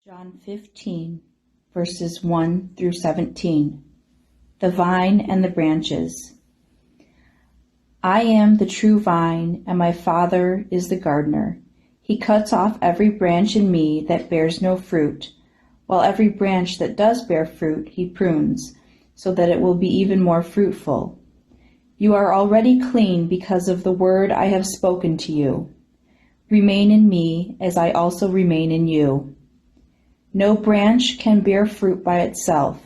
John 15, verses 1 through 17. The vine and the branches. I am the true vine, and my Father is the gardener. He cuts off every branch in me that bears no fruit, while every branch that does bear fruit he prunes, so that it will be even more fruitful. You are already clean because of the word I have spoken to you. Remain in me, as I also remain in you. No branch can bear fruit by itself.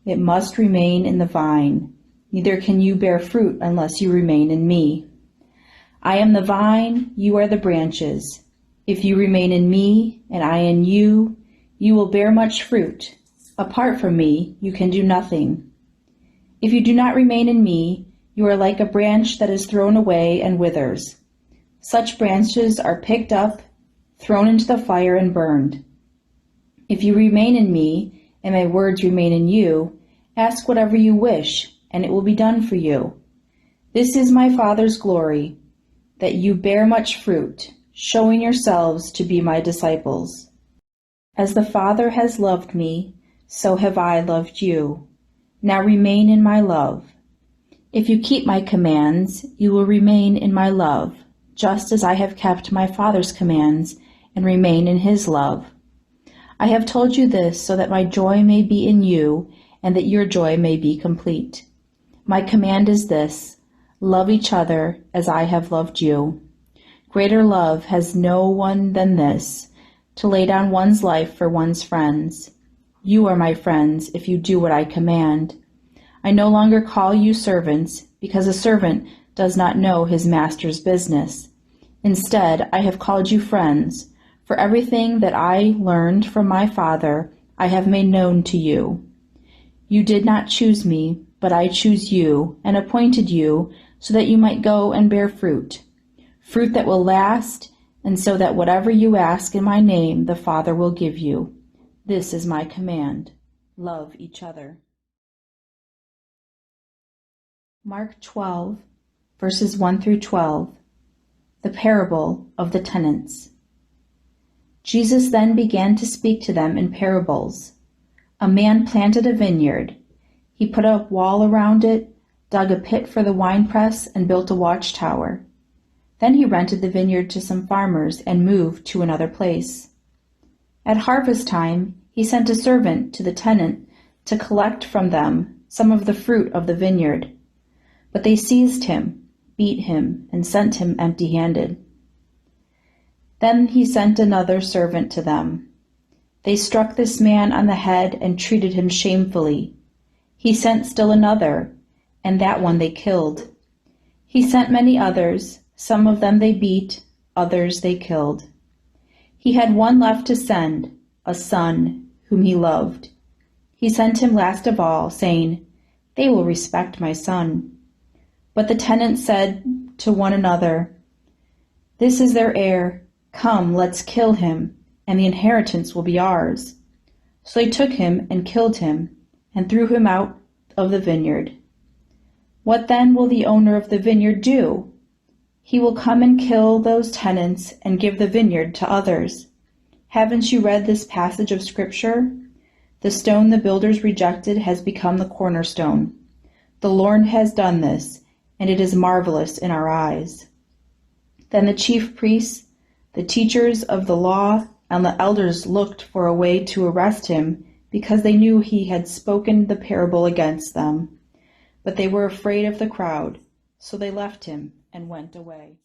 It must remain in the vine. Neither can you bear fruit unless you remain in me. I am the vine, you are the branches. If you remain in me, and I in you, you will bear much fruit. Apart from me, you can do nothing. If you do not remain in me, you are like a branch that is thrown away and withers. Such branches are picked up, thrown into the fire, and burned. If you remain in me, and my words remain in you, ask whatever you wish, and it will be done for you. This is my Father's glory, that you bear much fruit, showing yourselves to be my disciples. As the Father has loved me, so have I loved you. Now remain in my love. If you keep my commands, you will remain in my love, just as I have kept my Father's commands and remain in his love. I have told you this so that my joy may be in you and that your joy may be complete. My command is this: love each other as I have loved you. Greater love has no one than this, to lay down one's life for one's friends. You are my friends if you do what I command. I no longer call you servants, because a servant does not know his master's business. Instead, I have called you friends. For everything that I learned from my Father, I have made known to you. You did not choose me, but I choose you and appointed you so that you might go and bear fruit, fruit that will last, and so that whatever you ask in my name, the Father will give you. This is my command: love each other. Mark 12, verses 1 through 12. The parable of the tenants. Jesus then began to speak to them in parables. A man planted a vineyard. He put a wall around it, dug a pit for the winepress, and built a watchtower. Then he rented the vineyard to some farmers and moved to another place. At harvest time, he sent a servant to the tenant to collect from them some of the fruit of the vineyard. But they seized him, beat him, and sent him empty-handed. Then he sent another servant to them. They struck this man on the head and treated him shamefully. He sent still another, and that one they killed. He sent many others. Some of them they beat, others they killed. He had one left to send, a son whom he loved. He sent him last of all, saying, "They will respect my son." But the tenants said to one another, "This is their heir. Come, let's kill him, and the inheritance will be ours." So they took him and killed him, and threw him out of the vineyard. What then will the owner of the vineyard do? He will come and kill those tenants and give the vineyard to others. Haven't you read this passage of Scripture? The stone the builders rejected has become the cornerstone. The Lord has done this, and it is marvelous in our eyes. Then the chief priests, the teachers of the law, and the elders looked for a way to arrest him, because they knew he had spoken the parable against them. But they were afraid of the crowd, so they left him and went away.